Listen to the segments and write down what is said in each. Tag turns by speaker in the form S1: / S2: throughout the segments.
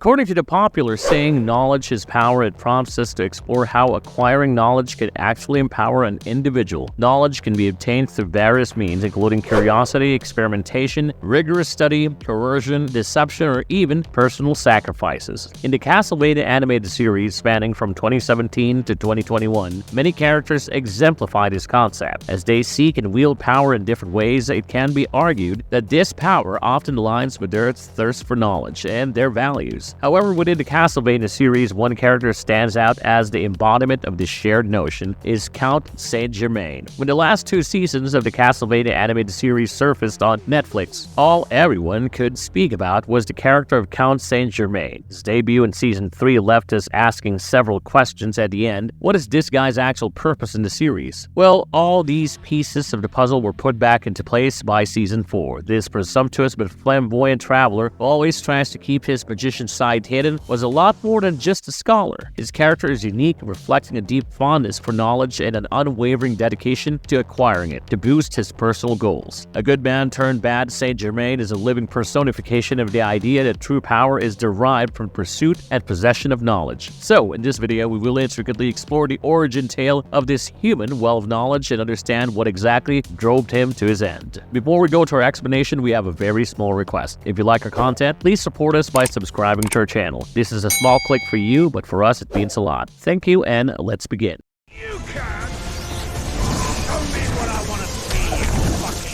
S1: According to the popular saying, knowledge is power, it prompts us to explore how acquiring knowledge can actually empower an individual. Knowledge can be obtained through various means, including curiosity, experimentation, rigorous study, coercion, deception, or even personal sacrifices. In the Castlevania animated series spanning from 2017 to 2021, many characters exemplify this concept. As they seek and wield power in different ways, it can be argued that this power often aligns with their thirst for knowledge and their values. However, within the Castlevania series, one character stands out as the embodiment of this shared notion is Count Saint Germain. When the last 2 seasons of the Castlevania animated series surfaced on Netflix, all everyone could speak about was the character of Count Saint Germain. His debut in Season 3 left us asking several questions at the end. What is this guy's actual purpose in the series? Well, all these pieces of the puzzle were put back into place by Season 4. This presumptuous but flamboyant Travller, who always tries to keep his magician side hidden, was a lot more than just a scholar. His character is unique, reflecting a deep fondness for knowledge and an unwavering dedication to acquiring it to boost his personal goals. A good man turned bad, Saint Germain is a living personification of the idea that true power is derived from pursuit and possession of knowledge. So, in this video, we will intricately explore the origin tale of this human well of knowledge and understand what exactly drove him to his end. Before we go to our explanation, we have a very small request. If you like our content, please support us by subscribing to our channel. This is a small click for you, but for us it means a lot. Thank you, and let's begin.
S2: You can't show me what I want to see, you fucking...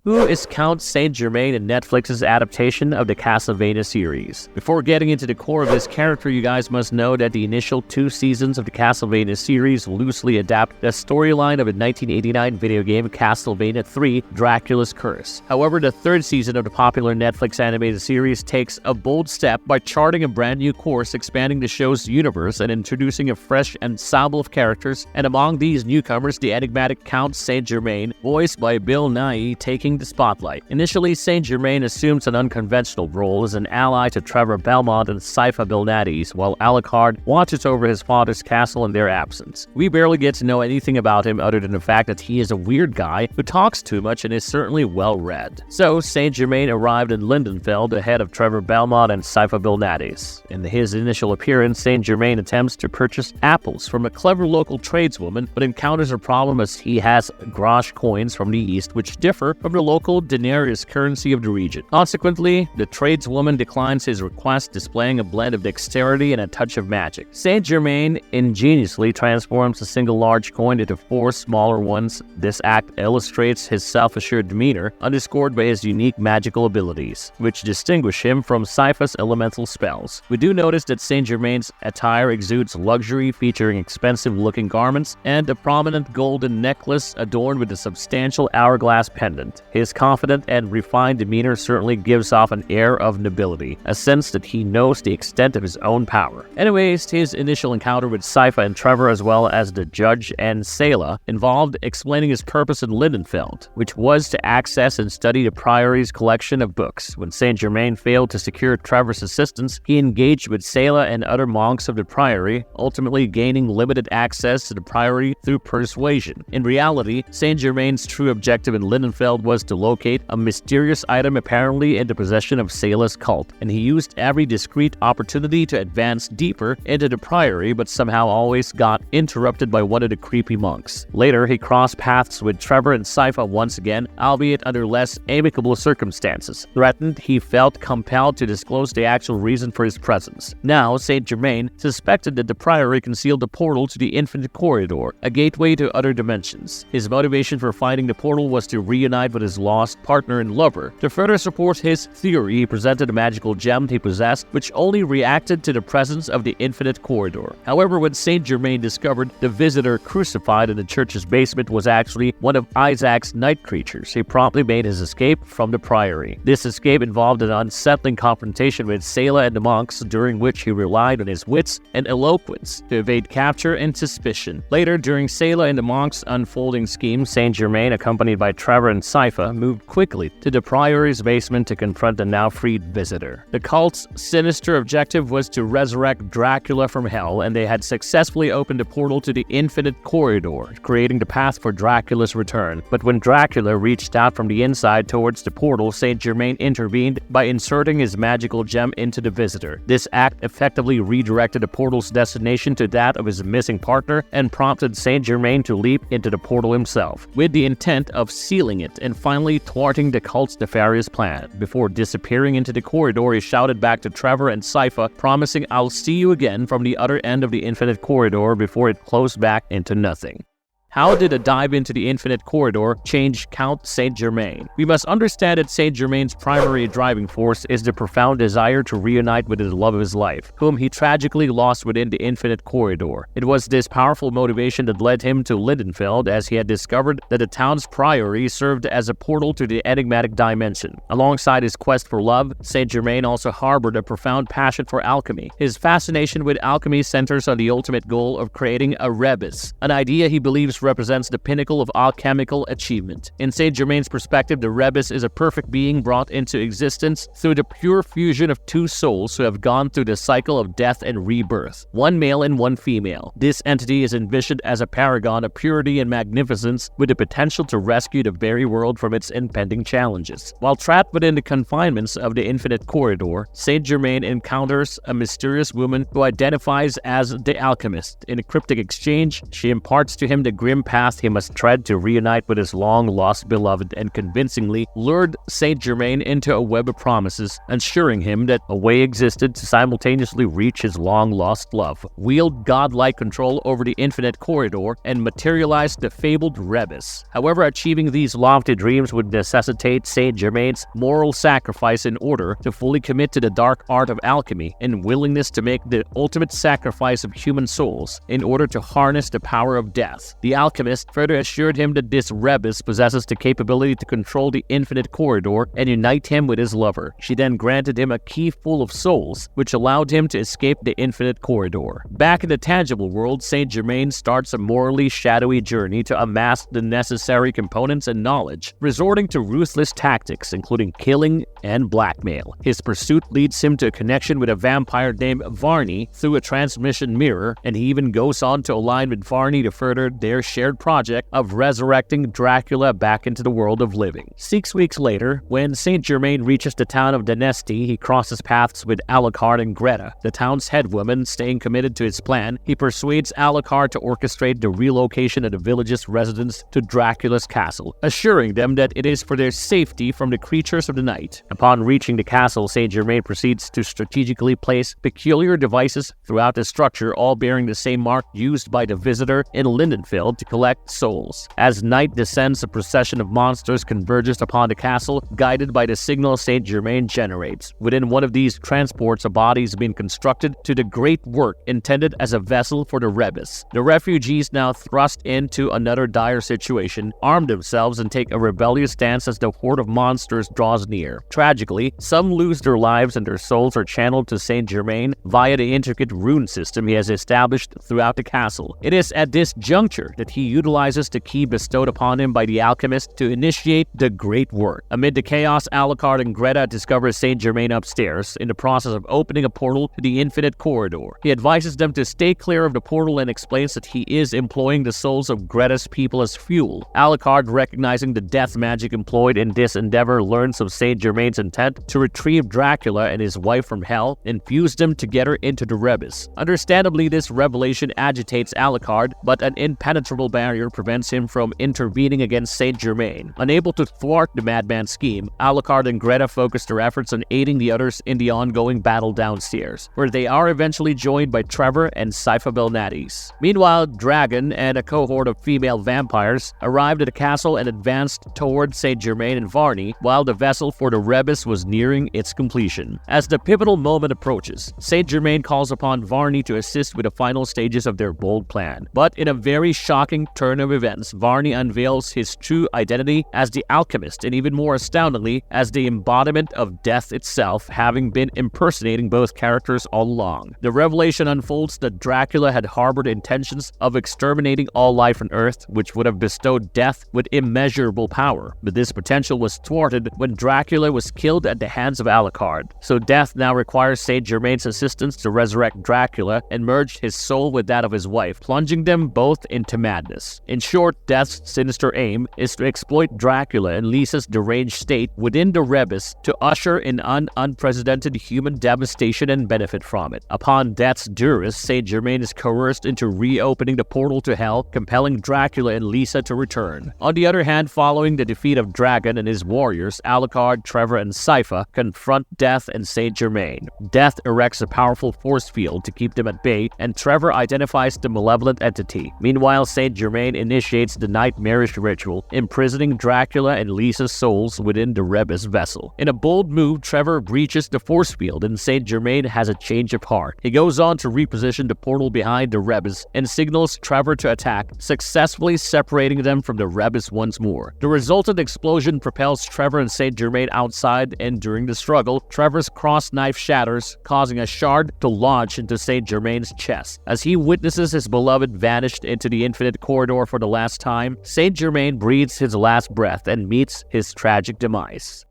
S1: Who is Count Saint Germain in Netflix's adaptation of the Castlevania series? Before getting into the core of this character, you guys must know that the initial 2 seasons of the Castlevania series loosely adapt the storyline of the 1989 video game Castlevania 3: Dracula's Curse. However, the 3rd season of the popular Netflix animated series takes a bold step by charting a brand new course, expanding the show's universe and introducing a fresh ensemble of characters, and among these newcomers, the enigmatic Count Saint Germain, voiced by Bill Nighy, taking the spotlight. Initially, Saint Germain assumes an unconventional role as an ally to Trevor Belmont and Sypha Belnades, while Alucard watches over his father's castle in their absence. We barely get to know anything about him other than the fact that he is a weird guy who talks too much and is certainly well read. So, Saint Germain arrived in Lindenfeld ahead of Trevor Belmont and Sypha Belnades. In his initial appearance, Saint Germain attempts to purchase apples from a clever local tradeswoman, but encounters a problem as he has grosh coins from the east which differ from the local denarius currency of the region. Consequently, the tradeswoman declines his request, displaying a blend of dexterity and a touch of magic. Saint Germain ingeniously transforms a single large coin into 4 smaller ones. This act illustrates his self-assured demeanor, underscored by his unique magical abilities, which distinguish him from Sypha's elemental spells. We do notice that Saint Germain's attire exudes luxury, featuring expensive-looking garments and a prominent golden necklace adorned with a substantial hourglass pendant. His confident and refined demeanor certainly gives off an air of nobility, a sense that he knows the extent of his own power. Anyways, his initial encounter with Sypha and Trevor, as well as the judge and Selah, involved explaining his purpose in Lindenfeld, which was to access and study the Priory's collection of books. When Saint Germain failed to secure Trevor's assistance, he engaged with Selah and other monks of the Priory, ultimately gaining limited access to the Priory through persuasion. In reality, Saint Germain's true objective in Lindenfeld was to locate a mysterious item apparently in the possession of Selah's cult, and he used every discreet opportunity to advance deeper into the Priory, but somehow always got interrupted by one of the creepy monks. Later, he crossed paths with Trevor and Sypha once again, albeit under less amicable circumstances. Threatened, he felt compelled to disclose the actual reason for his presence. Now, Saint Germain suspected that the Priory concealed a portal to the Infinite Corridor, a gateway to other dimensions. His motivation for finding the portal was to reunite with his lost partner and lover. To further support his theory, he presented a magical gem he possessed, which only reacted to the presence of the Infinite Corridor. However, when Saint Germain discovered the visitor crucified in the church's basement was actually one of Isaac's night creatures, he promptly made his escape from the Priory. This escape involved an unsettling confrontation with Selah and the monks, during which he relied on his wits and eloquence to evade capture and suspicion. Later, during Selah and the monks' unfolding scheme, Saint Germain, accompanied by Trevor and Sypha, Sypha moved quickly to the Priory's basement to confront the now-freed visitor. The cult's sinister objective was to resurrect Dracula from hell, and they had successfully opened a portal to the Infinite Corridor, creating the path for Dracula's return. But when Dracula reached out from the inside towards the portal, Saint Germain intervened by inserting his magical gem into the visitor. This act effectively redirected the portal's destination to that of his missing partner and prompted Saint Germain to leap into the portal himself, with the intent of sealing it and finally thwarting the cult's nefarious plan. Before disappearing into the corridor, he shouted back to Travller and Sypha, promising, "I'll see you again," from the other end of the Infinite Corridor before it closed back into nothing. How did a dive into the Infinite Corridor change Count Saint Germain? We must understand that Saint Germain's primary driving force is the profound desire to reunite with the love of his life, whom he tragically lost within the Infinite Corridor. It was this powerful motivation that led him to Lindenfeld, as he had discovered that the town's priory served as a portal to the enigmatic dimension. Alongside his quest for love, Saint Germain also harbored a profound passion for alchemy. His fascination with alchemy centers on the ultimate goal of creating a rebus, an idea he believes represents the pinnacle of alchemical achievement. In Saint Germain's perspective, the rebus is a perfect being brought into existence through the pure fusion of two souls who have gone through the cycle of death and rebirth, one male and one female. This entity is envisioned as a paragon of purity and magnificence, with the potential to rescue the very world from its impending challenges. While trapped within the confinements of the Infinite Corridor, Saint Germain encounters a mysterious woman who identifies as the Alchemist. In a cryptic exchange, she imparts to him the grim path he must tread to reunite with his long-lost beloved, and convincingly lured Saint Germain into a web of promises, assuring him that a way existed to simultaneously reach his long-lost love, wield godlike control over the Infinite Corridor, and materialize the fabled rebus. However, achieving these lofty dreams would necessitate Saint Germain's moral sacrifice in order to fully commit to the dark art of alchemy, and willingness to make the ultimate sacrifice of human souls in order to harness the power of death. The alchemist further assured him that this rebus possesses the capability to control the Infinite Corridor and unite him with his lover. She then granted him a key full of souls, which allowed him to escape the Infinite Corridor. Back in the tangible world, Saint Germain starts a morally shadowy journey to amass the necessary components and knowledge, resorting to ruthless tactics, including killing and blackmail. His pursuit leads him to a connection with a vampire named Varney through a transmission mirror, and he even goes on to align with Varney to further their shared project of resurrecting Dracula back into the world of living. 6 weeks later, when Saint Germain reaches the town of Denesti, he crosses paths with Alucard and Greta, the town's head woman. Staying committed to his plan, he persuades Alucard to orchestrate the relocation of the village's residents to Dracula's castle, assuring them that it is for their safety from the creatures of the night. Upon reaching the castle, Saint Germain proceeds to strategically place peculiar devices throughout the structure, all bearing the same mark used by the visitor in Lindenfeld to collect souls. As night descends, a procession of monsters converges upon the castle, guided by the signal Saint Germain generates. Within one of these transports, a body is being constructed to the great work intended as a vessel for the rebus. The refugees, now thrust into another dire situation, arm themselves and take a rebellious stance as the horde of monsters draws near. Tragically, some lose their lives and their souls are channeled to Saint Germain via the intricate rune system he has established throughout the castle. It is at this juncture that he utilizes the key bestowed upon him by the alchemist to initiate the great work. Amid the chaos, Alucard and Greta discover Saint Germain upstairs, in the process of opening a portal to the Infinite Corridor. He advises them to stay clear of the portal and explains that he is employing the souls of Greta's people as fuel. Alucard, recognizing the death magic employed in this endeavor, learns of Saint Germain's intent to retrieve Dracula and his wife from hell and fuse them together into the rebus. Understandably, this revelation agitates Alucard, but an impenetrable barrier prevents him from intervening against Saint Germain. Unable to thwart the madman's scheme, Alucard and Greta focus their efforts on aiding the others in the ongoing battle downstairs, where they are eventually joined by Travller and Sypha Belnades. Meanwhile, Dragon and a cohort of female vampires arrived at the castle and advanced towards Saint Germain and Varney, while the vessel for the rebus was nearing its completion. As the pivotal moment approaches, Saint Germain calls upon Varney to assist with the final stages of their bold plan. But in a very shocking shocking turn of events, Varney unveils his true identity as the alchemist, and even more astoundingly, as the embodiment of death itself, having been impersonating both characters all along. The revelation unfolds that Dracula had harbored intentions of exterminating all life on Earth, which would have bestowed death with immeasurable power. But this potential was thwarted when Dracula was killed at the hands of Alucard. So death now requires Saint Germain's assistance to resurrect Dracula and merge his soul with that of his wife, plunging them both into madness. In short, Death's sinister aim is to exploit Dracula and Lisa's deranged state within the Rebus to usher in unprecedented human devastation and benefit from it. Upon Death's duress, Saint Germain is coerced into reopening the portal to hell, compelling Dracula and Lisa to return. On the other hand, following the defeat of Dragon and his warriors, Alucard, Travller, and Sypha confront Death and Saint Germain. Death erects a powerful force field to keep them at bay, and Travller identifies the malevolent entity. Meanwhile, Saint Germain initiates the nightmarish ritual, imprisoning Dracula and Lisa's souls within the Rebus vessel. In a bold move, Travller breaches the force field, and Saint Germain has a change of heart. He goes on to reposition the portal behind the Rebus and signals Travller to attack, successfully separating them from the Rebus once more. The resultant explosion propels Travller and Saint Germain outside, and during the struggle, Trevor's cross knife shatters, causing a shard to launch into Saint Germain's chest. As he witnesses his beloved vanished into the infinite corridor for the last time, Saint Germain breathes his last breath and meets his tragic demise.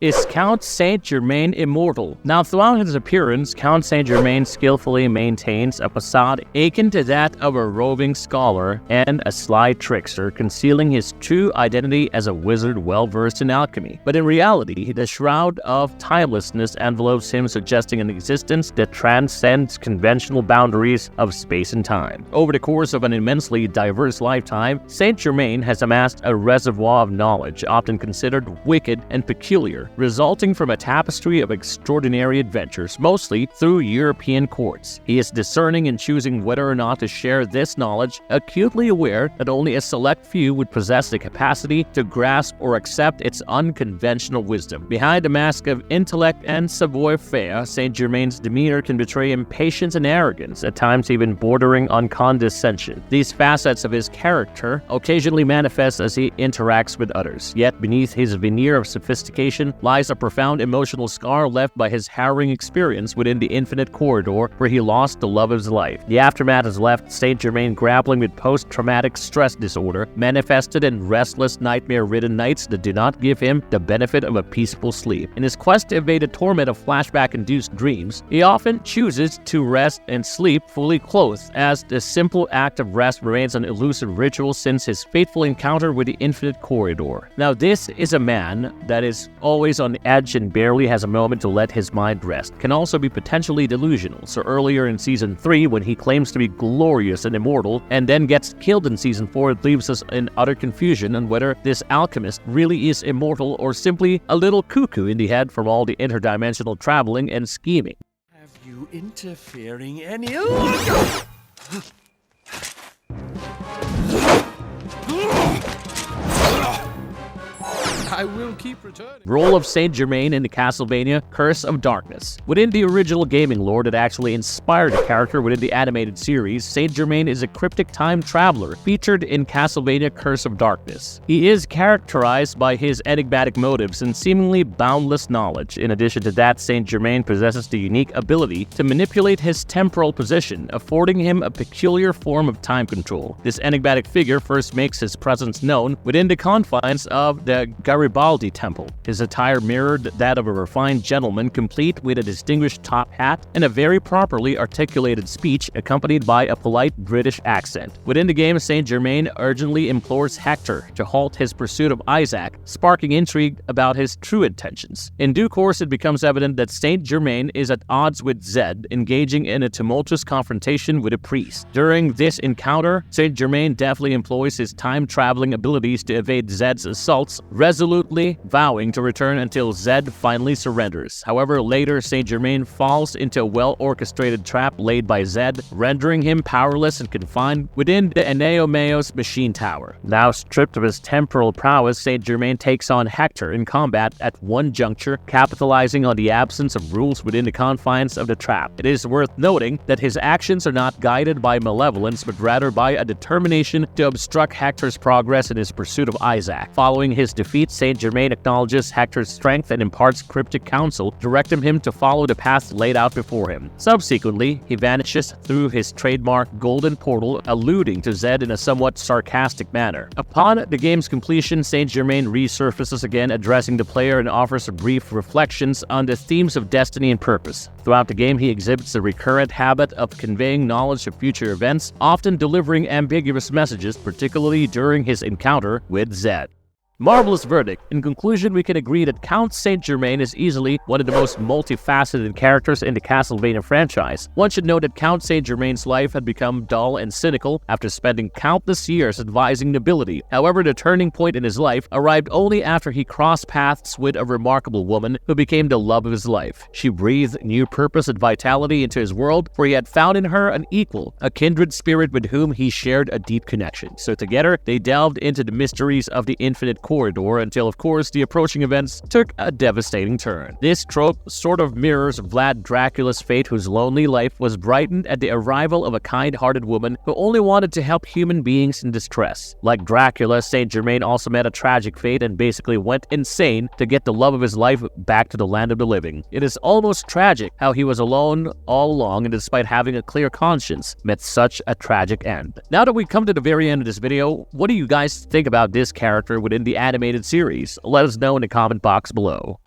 S1: Is Count Saint Germain immortal? Now, throughout his appearance, Count Saint Germain skillfully maintains a facade akin to that of a roving scholar and a sly trickster, concealing his true identity as a wizard well-versed in alchemy. But in reality, the shroud of timelessness envelopes him, suggesting an existence that transcends conventional boundaries of space and time. Over the course of an immensely diverse lifetime, Saint Germain has amassed a reservoir of knowledge, often considered wicked and peculiar, resulting from a tapestry of extraordinary adventures, mostly through European courts. He is discerning in choosing whether or not to share this knowledge, acutely aware that only a select few would possess the capacity to grasp or accept its unconventional wisdom. Behind a mask of intellect and savoir-faire, Saint Germain's demeanor can betray impatience and arrogance, at times even bordering on condescension. These facets of his character occasionally manifest as he interacts with others, yet beneath his veneer of sophistication lies a profound emotional scar left by his harrowing experience within the infinite corridor where he lost the love of his life. The aftermath has left Saint Germain grappling with post-traumatic stress disorder, manifested in restless, nightmare-ridden nights that do not give him the benefit of a peaceful sleep. In his quest to evade the torment of flashback-induced dreams, he often chooses to rest and sleep fully clothed, as the simple act of rest remains an elusive ritual since his fateful encounter with the infinite corridor. Now, this is a man that is always on the edge and barely has a moment to let his mind rest. Can also be potentially delusional. So earlier in Season 3, when he claims to be glorious and immortal, and then gets killed in Season 4, it leaves us in utter confusion on whether this alchemist really is immortal or simply a little cuckoo in the head from all the interdimensional traveling and scheming.
S2: Have you interfering any... I will keep returning.
S1: Role of Saint Germain in the Castlevania Curse of Darkness. Within the original gaming lore that actually inspired the character within the animated series, Saint Germain is a cryptic time traveler featured in Castlevania Curse of Darkness. He is characterized by his enigmatic motives and seemingly boundless knowledge. In addition to that, Saint Germain possesses the unique ability to manipulate his temporal position, affording him a peculiar form of time control. This enigmatic figure first makes his presence known within the confines of the Garibaldi Temple. His attire mirrored that of a refined gentleman, complete with a distinguished top hat and a very properly articulated speech accompanied by a polite British accent. Within the game, Saint Germain urgently implores Hector to halt his pursuit of Isaac, sparking intrigue about his true intentions. In due course, it becomes evident that Saint Germain is at odds with Zed, engaging in a tumultuous confrontation with a priest. During this encounter, Saint Germain deftly employs his time-traveling abilities to evade Zed's assaults, resolutely resolutely vowing to return until Zed finally surrenders. However, later Saint Germain falls into a well-orchestrated trap laid by Zed, rendering him powerless and confined within the Eneomeos machine tower. Now stripped of his temporal prowess, Saint Germain takes on Hector in combat at one juncture, capitalizing on the absence of rules within the confines of the trap. It is worth noting that his actions are not guided by malevolence, but rather by a determination to obstruct Hector's progress in his pursuit of Isaac. Following his defeat, Saint Germain acknowledges Hector's strength and imparts cryptic counsel, directing him to follow the path laid out before him. Subsequently, he vanishes through his trademark golden portal, alluding to Zed in a somewhat sarcastic manner. Upon the game's completion, Saint Germain resurfaces again, addressing the player and offers brief reflections on the themes of destiny and purpose. Throughout the game, he exhibits a recurrent habit of conveying knowledge of future events, often delivering ambiguous messages, particularly during his encounter with Zed. Marvelous verdict. In conclusion, we can agree that Count Saint Germain is easily one of the most multifaceted characters in the Castlevania franchise. One should note that Count Saint Germain's life had become dull and cynical after spending countless years advising nobility. However, the turning point in his life arrived only after he crossed paths with a remarkable woman who became the love of his life. She breathed new purpose and vitality into his world, for he had found in her an equal, a kindred spirit with whom he shared a deep connection. So together, they delved into the mysteries of the infinite corridor until, of course, the approaching events took a devastating turn. This trope sort of mirrors Vlad Dracula's fate, whose lonely life was brightened at the arrival of a kind-hearted woman who only wanted to help human beings in distress. Like Dracula, Saint Germain also met a tragic fate and basically went insane to get the love of his life back to the land of the living. It is almost tragic how he was alone all along, and despite having a clear conscience, met such a tragic end. Now that we come to the very end of this video, what do you guys think about this character within the animated series? Let us know in the comment box below.